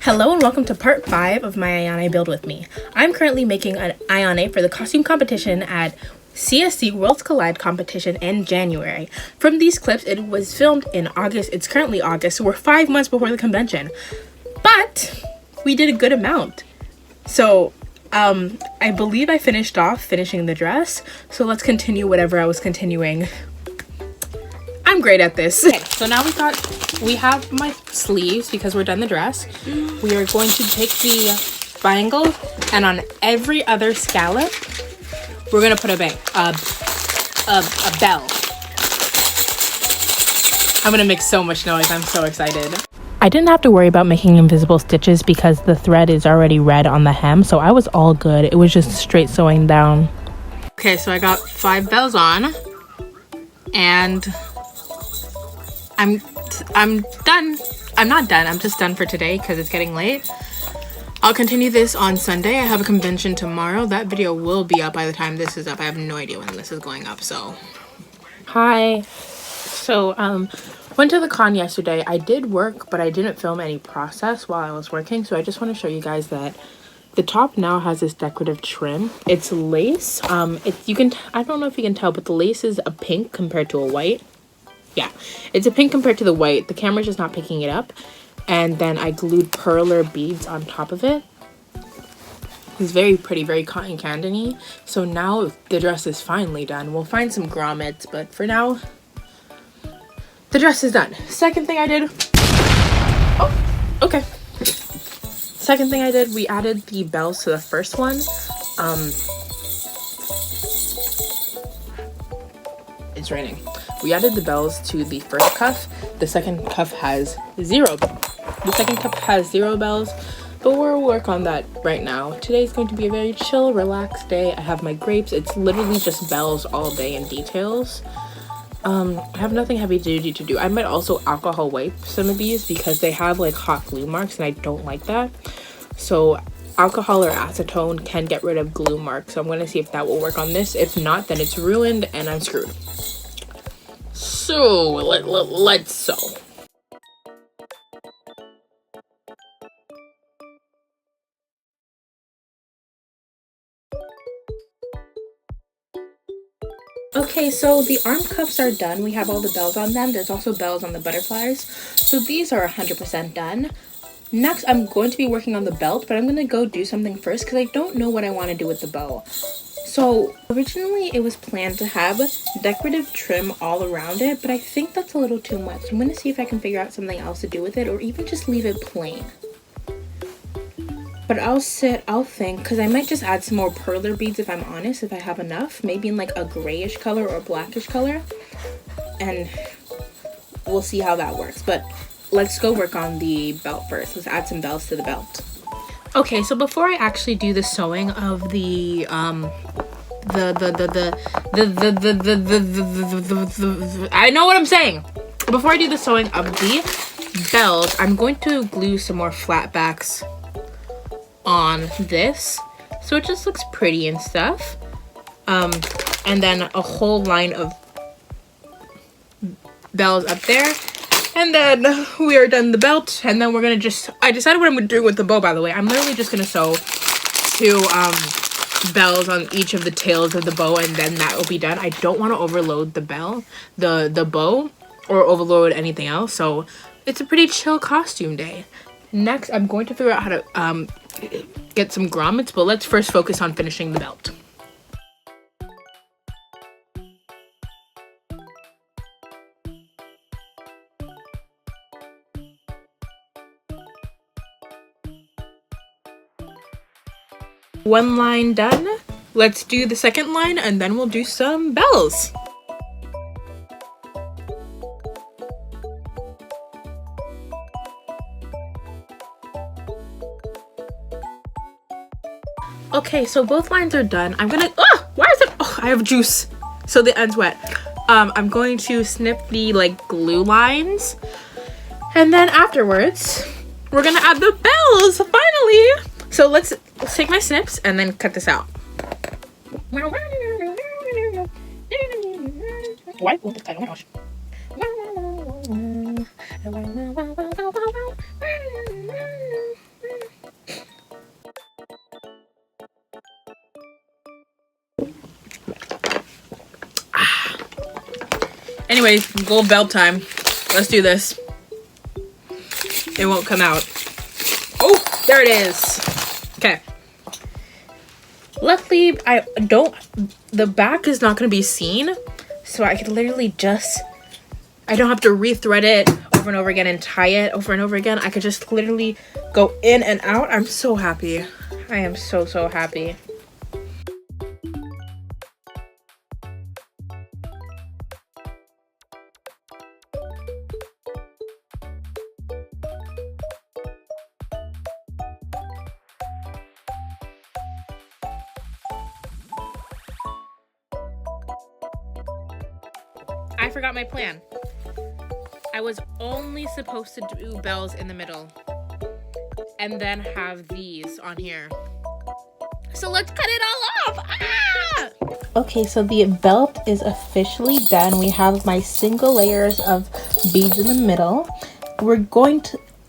Hello and welcome to part 5 of my Ayane build with me. I'm currently making an Ayane for the costume competition at CSC Worlds Collide competition in January. From these clips, it was filmed in August. It's currently August, so we're 5 months before the convention. But we did a good amount. So I believe I finished off finishing the dress. So let's continue whatever I was continuing. I'm great at this. Okay, so now we have my sleeves because we're done the dress. We are going to take the triangle and on every other scallop, we're gonna put a bell. I'm gonna make so much noise. I'm so excited. I didn't have to worry about making invisible stitches because the thread is already red on the hem, so I was all good. It was just straight sewing down. Okay, so I got 5 bells on, and I'm done. I'm not done. I'm just done for today because it's getting late. I'll continue this on Sunday. I have a convention tomorrow. That video will be up by the time this is up. I have no idea when this is going up, so. Hi. So, went to the con yesterday. I did work, but I didn't film any process while I was working. So I just want to show you guys that the top now has this decorative trim. It's lace. I don't know if you can tell, but the lace is a pink compared to a white. Yeah, it's a pink compared to the white. The camera's just not picking it up. And then I glued perler beads on top of it. It's very pretty, very cotton candy-y. So now the dress is finally done. We'll find some grommets, but for now, the dress is done. Second thing I did... Oh, okay. Second thing I did, we added the bells to the first one. It's raining. We added the bells to the first cuff. The second cuff has 0. The second cuff has 0 bells, but we'll work on that right now. Today's going to be a very chill, relaxed day. I have my grapes. It's literally just bells all day and details. I have nothing heavy duty to do. I might also alcohol wipe some of these because they have like hot glue marks and I don't like that. So alcohol or acetone can get rid of glue marks. So I'm going to see if that will work on this. If not, then it's ruined and I'm screwed. So let's sew. Okay, so the arm cuffs are done. We have all the bells on them. There's also bells on the butterflies. So these are 100% done. Next, I'm going to be working on the belt, but I'm going to go do something first because I don't know what I want to do with the bow. So originally it was planned to have decorative trim all around it, but I think that's a little too much. I'm going to see if I can figure out something else to do with it or even just leave it plain. But I'll think, because I might just add some more perler beads if I'm honest, if I have enough. Maybe in like a grayish color or blackish color. And we'll see how that works. But let's go work on the belt first. Let's add some bells to the belt. Okay, so before I actually do the sewing of the I know what I'm saying. Before I do the sewing of the bells, I'm going to glue some more flat backs on this so it just looks pretty and stuff. And then a whole line of bells up there. And then we are done the belt, and then we're gonna I decided what I'm gonna do with the bow, by the way. I'm literally just gonna sew 2 bells on each of the tails of the bow, and then that will be done. I don't want to overload the bow, or overload anything else, so it's a pretty chill costume day. Next, I'm going to figure out how to get some grommets, but let's first focus on finishing the belt. One line done. Let's do the second line and then we'll do some bells. Okay, so both lines are done. I'm gonna, why is it, I have juice. So the end's wet. I'm going to snip the like glue lines. And then afterwards, we're gonna add the bells, finally. So let's take my snips and then cut this out. Why? Oh my gosh. Anyways, gold belt time. Let's do this. It won't come out. Oh, there it is. Okay. Luckily, the back is not going to be seen. So I could literally I don't have to rethread it over and over again and tie it over and over again. I could just literally go in and out. I'm so happy. I am so, so happy. I forgot my plan. I was only supposed to do bells in the middle and then have these on here. So let's cut it all off. Ah! Okay, so the belt is officially done. We have my single layers of beads in the middle.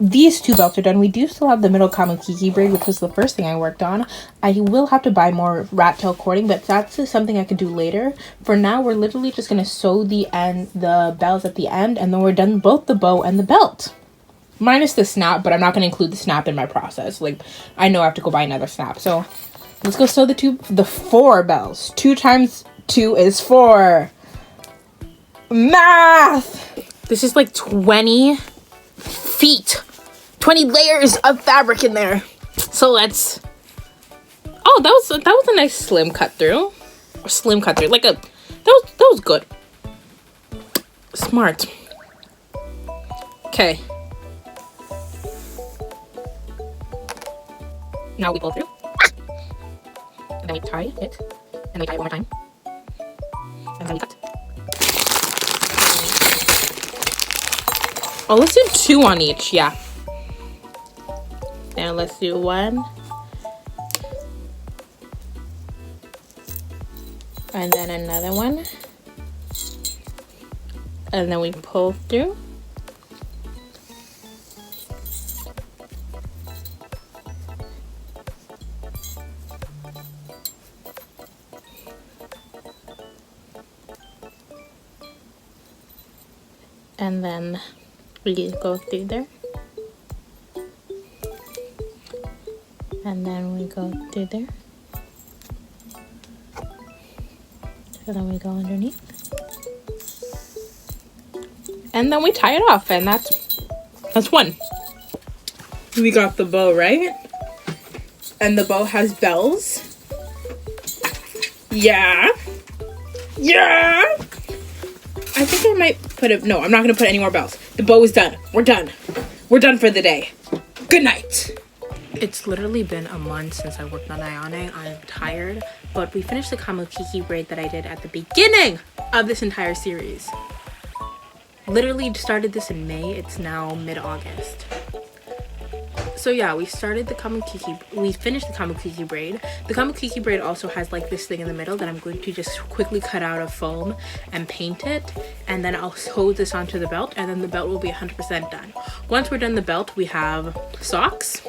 These two belts are done. We do still have the middle kamakiki braid, which was the first thing I worked on. I will have to buy more rat tail cording, but that's something I could do later. For now, we're literally just going to sew the bells at the end, and then we're done both the bow and the belt. Minus the snap, but I'm not going to include the snap in my process. Like, I know I have to go buy another snap. So, let's go sew the 4 bells. 2 times 2 is 4. Math! This is like 20 feet. 20 layers of fabric in there. So let's... Oh, that was a nice slim cut through. Like that was good. Smart. Okay. Now we pull through. And then we tie it. And we tie it one more time. And then we cut. Oh, let's do 2 on each, yeah. Now let's do 1. And then another one. And then we pull through. And then we go through there. And then we go through there. So then we go underneath. And then we tie it off, and that's 1. We got the bow, right? And the bow has bells. Yeah. Yeah. I think I might put it. No, I'm not going to put any more bells. The bow is done. We're done. We're done for the day. Good night. It's literally been a month since I worked on Ayane. I'm tired, but we finished the kamakiki braid that I did at the beginning of this entire series. Literally started this in May. It's now mid-August. So yeah, we finished the kamakiki braid. The kamakiki braid also has like this thing in the middle that I'm going to just quickly cut out of foam and paint it, and then I'll sew this onto the belt, and then the belt will be 100% done. Once we're done the belt, we have socks,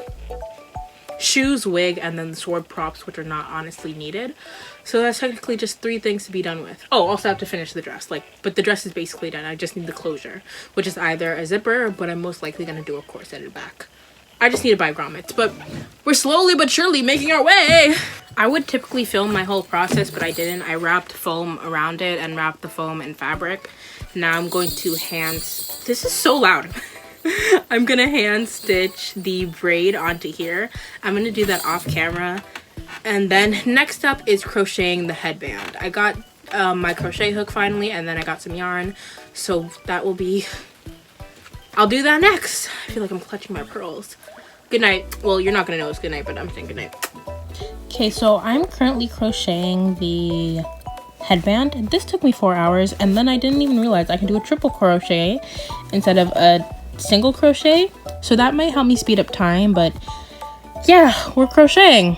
shoes, wig, and then the sword props, which are not honestly needed. So that's technically just 3 things to be done with. Oh, also have to finish the dress, but the dress is basically done. I just need the closure, which is either a zipper, but I'm most likely gonna do a corset at the back. I just need to buy grommets, but we're slowly but surely making our way. I would typically film my whole process, but I didn't. I wrapped foam around it and wrapped the foam in fabric. Now I'm going to this is so loud. I'm gonna hand stitch the braid onto here. I'm gonna do that off camera. And then next up is crocheting the headband. I got my crochet hook finally, and then I got some yarn. So that will be... I'll do that next. I feel like I'm clutching my pearls. Good night. Well, you're not gonna know it's good night, but I'm saying good night. Okay, so I'm currently crocheting the headband. This took me 4 hours, and then I didn't even realize I can do a triple crochet instead of a single crochet. So that might help me speed up time, but yeah, we're crocheting.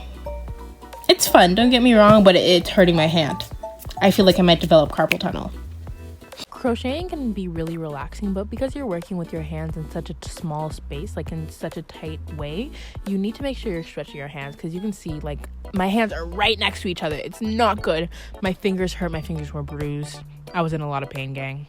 It's fun, don't get me wrong, but it's hurting my hand. I feel like I might develop carpal tunnel. Crocheting can be really relaxing, but because you're working with your hands in such a small space, like in such a tight way, you need to make sure you're stretching your hands, because you can see like my hands are right next to each other. It's not good. My fingers hurt. My fingers were bruised. I was in a lot of pain, gang.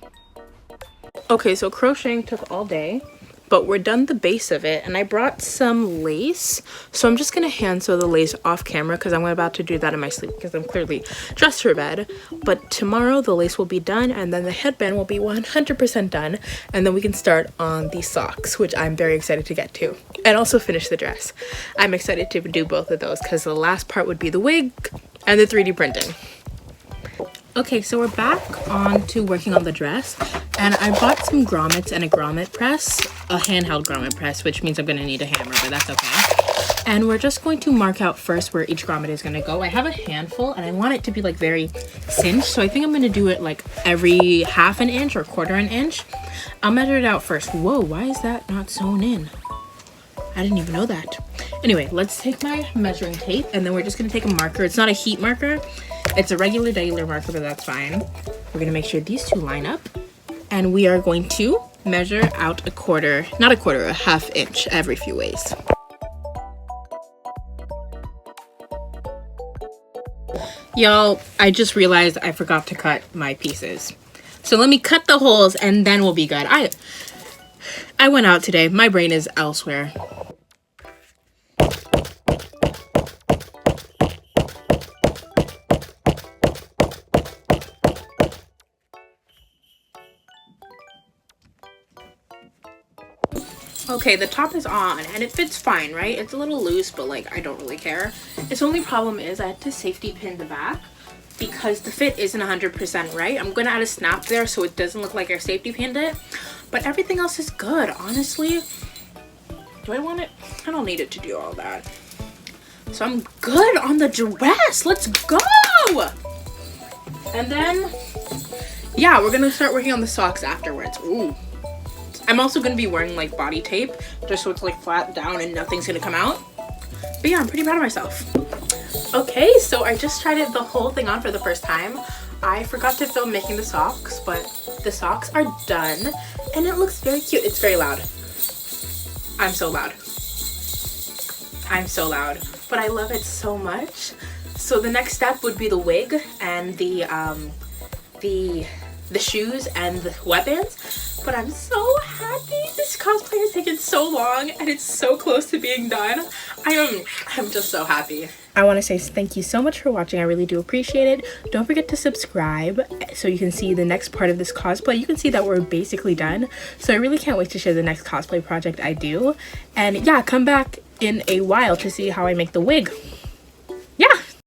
Okay, so crocheting took all day, but we're done the base of it, and I brought some lace. So I'm just gonna hand sew the lace off camera because I'm about to do that in my sleep because I'm clearly dressed for bed. But tomorrow the lace will be done, and then the headband will be 100% done, and then we can start on the socks, which I'm very excited to get to, and also finish the dress. I'm excited to do both of those because the last part would be the wig and the 3D printing. Okay, so we're back on to working on the dress, and I bought some grommets and a grommet press, a handheld grommet press, which means I'm going to need a hammer, but that's okay. And we're just going to mark out first where each grommet is going to go. I have a handful, and I want it to be like very cinched, so I think I'm going to do it like every half an inch or quarter an inch. I'll measure it out first. Whoa, why is that not sewn in? I didn't even know that. Anyway, let's take my measuring tape, and then we're just going to take a marker. It's not a heat marker. It's a regular marker, but that's fine. We're gonna make sure these two line up, and we are going to measure out a half inch every few ways. Y'all, I just realized I forgot to cut my pieces. So let me cut the holes and then we'll be good. I went out today. My brain is elsewhere. Okay, the top is on and it fits fine, right? It's a little loose, but like I don't really care. Its only problem is I had to safety pin the back because the fit isn't 100% right. I'm gonna add a snap there so it doesn't look like I safety pinned it, but everything else is good. Honestly, do I want it? I don't need it to do all that. So I'm good on the dress. Let's go! And then, yeah, we're gonna start working on the socks afterwards. Ooh. I'm also going to be wearing like body tape just so it's like flat down and nothing's going to come out. But yeah, I'm pretty proud of myself. Okay, so I just tried the whole thing on for the first time. I forgot to film making the socks, but the socks are done and it looks very cute. It's very loud. I'm so loud. I'm so loud, but I love it so much. So the next step would be the wig and the shoes and the weapons. But I'm so happy. This cosplay has taken so long and it's so close to being done. I'm just so happy. I want to say thank you so much for watching. I really do appreciate it. Don't forget to subscribe so you can see the next part of this cosplay. You can see that we're basically done. So I really can't wait to share the next cosplay project I do. And yeah, come back in a while to see how I make the wig.